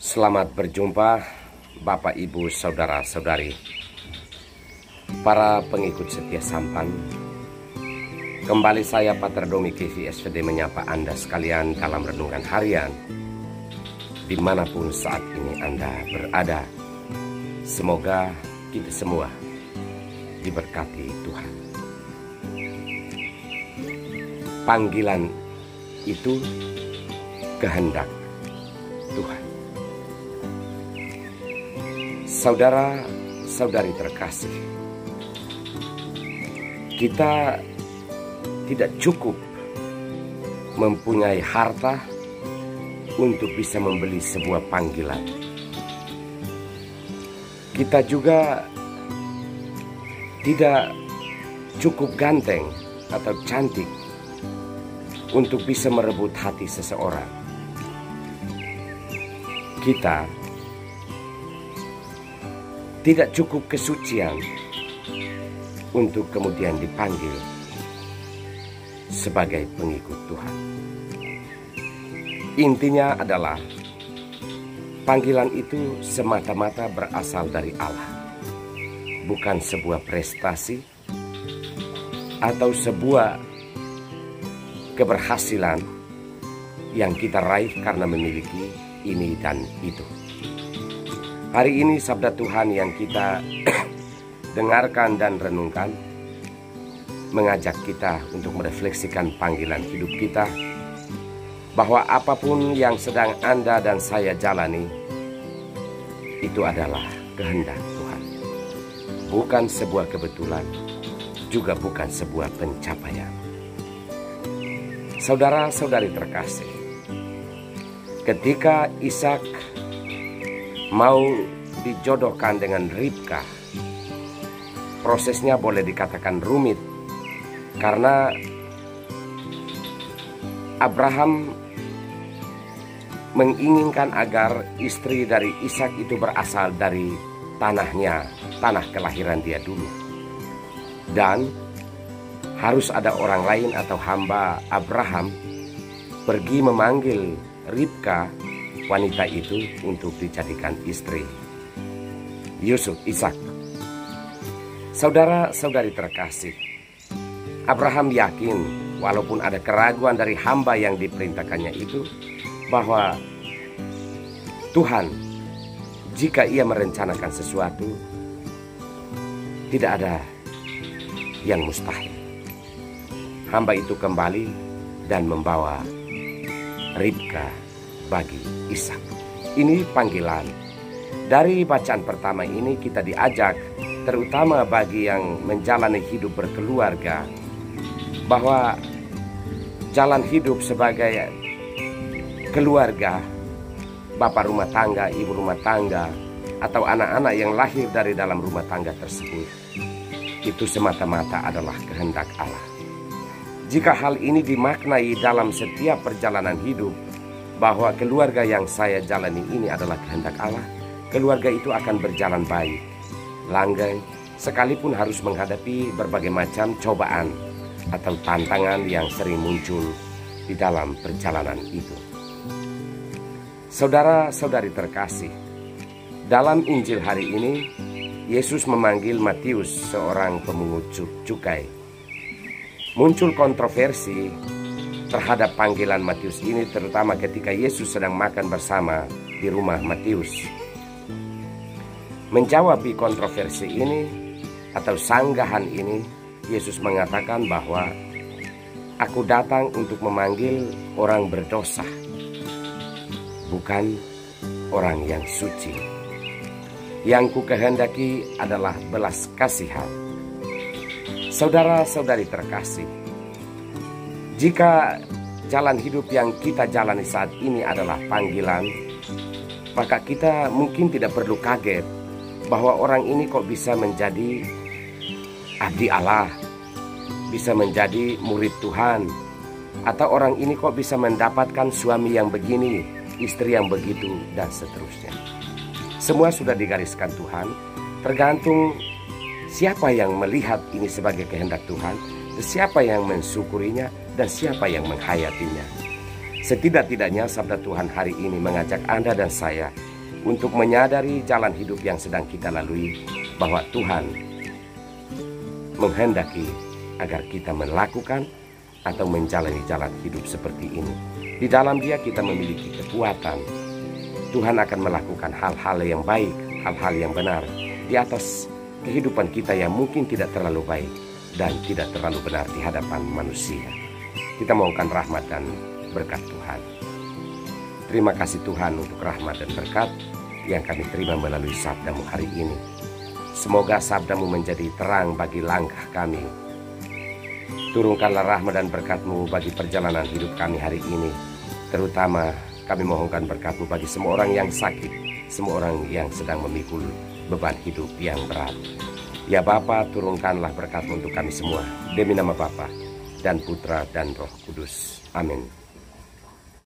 Selamat berjumpa Bapak, Ibu, Saudara-saudari, para pengikut setia Sampan. Kembali saya Pater Domi KV SVD menyapa Anda sekalian dalam renungan harian dimanapun saat ini Anda berada. Semoga kita semua diberkati Tuhan. Panggilan itu kehendak Tuhan. Saudara-saudari terkasih, kita tidak cukup mempunyai harta untuk bisa membeli sebuah panggilan. Kita juga tidak cukup ganteng atau cantik untuk bisa merebut hati seseorang. Kita tidak cukup kesucian untuk kemudian dipanggil sebagai pengikut Tuhan. Intinya adalah panggilan itu semata-mata berasal dari Allah, bukan sebuah prestasi atau sebuah keberhasilan yang kita raih karena memiliki ini dan itu. Hari ini sabda Tuhan yang kita dengarkan dan renungkan mengajak kita untuk merefleksikan panggilan hidup kita, bahwa apapun yang sedang Anda dan saya jalani itu adalah kehendak Tuhan, bukan sebuah kebetulan, juga bukan sebuah pencapaian. Saudara-saudari terkasih, ketika Ishak mau dijodohkan dengan Ribka, prosesnya boleh dikatakan rumit karena Abraham menginginkan agar istri dari Ishak itu berasal dari tanahnya, tanah kelahiran dia dulu, dan harus ada orang lain atau hamba Abraham pergi memanggil Ribka, wanita itu, untuk dijadikan istri Ishak. Saudara-saudari terkasih, Abraham yakin walaupun ada keraguan dari hamba yang diperintahkannya itu, bahwa Tuhan, jika ia merencanakan sesuatu, tidak ada yang mustahil. Hamba itu kembali dan membawa Ribka bagi Ishak. Ini panggilan. Dari bacaan pertama ini kita diajak, terutama bagi yang menjalani hidup berkeluarga, bahwa jalan hidup sebagai keluarga, bapak rumah tangga, ibu rumah tangga, atau anak-anak yang lahir dari dalam rumah tangga tersebut, itu semata-mata adalah kehendak Allah. Jika hal ini dimaknai dalam setiap perjalanan hidup, bahwa keluarga yang saya jalani ini adalah kehendak Allah, keluarga itu akan berjalan baik, langgeng, sekalipun harus menghadapi berbagai macam cobaan atau tantangan yang sering muncul di dalam perjalanan itu. Saudara-saudari terkasih, dalam Injil hari ini, Yesus memanggil Matius, seorang pemungut cukai. Muncul kontroversi terhadap panggilan Matius ini, terutama ketika Yesus sedang makan bersama di rumah Matius. Menjawab kontroversi ini atau sanggahan ini, Yesus mengatakan bahwa aku datang untuk memanggil orang berdosa, bukan orang yang suci. Yang kukehendaki adalah belas kasihan. Saudara-saudari terkasih, jika jalan hidup yang kita jalani saat ini adalah panggilan, maka kita mungkin tidak perlu kaget bahwa orang ini kok bisa menjadi abdi Allah, bisa menjadi murid Tuhan, atau orang ini kok bisa mendapatkan suami yang begini, istri yang begitu, dan seterusnya. Semua sudah digariskan Tuhan, tergantung siapa yang melihat ini sebagai kehendak Tuhan, siapa yang mensyukurinya, dan siapa yang menghayatinya. Setidak-tidaknya sabda Tuhan hari ini mengajak Anda dan saya untuk menyadari jalan hidup yang sedang kita lalui, bahwa Tuhan menghendaki agar kita melakukan atau menjalani jalan hidup seperti ini. Di dalam Dia kita memiliki kekuatan. Tuhan akan melakukan hal-hal yang baik, hal-hal yang benar di atas kehidupan kita yang mungkin tidak terlalu baik dan tidak terlalu benar di hadapan manusia. Kita mohonkan rahmat dan berkat Tuhan. Terima kasih Tuhan untuk rahmat dan berkat yang kami terima melalui sabda-Mu hari ini. Semoga sabda-Mu menjadi terang bagi langkah kami. Turunkanlah rahmat dan berkat-Mu bagi perjalanan hidup kami hari ini. Terutama kami mohonkan berkat-Mu bagi semua orang yang sakit, semua orang yang sedang memikul beban hidup yang berat. Ya Bapa, turunkanlah berkat-Mu untuk kami semua. Demi nama Bapa dan Putra dan Roh Kudus. Amin.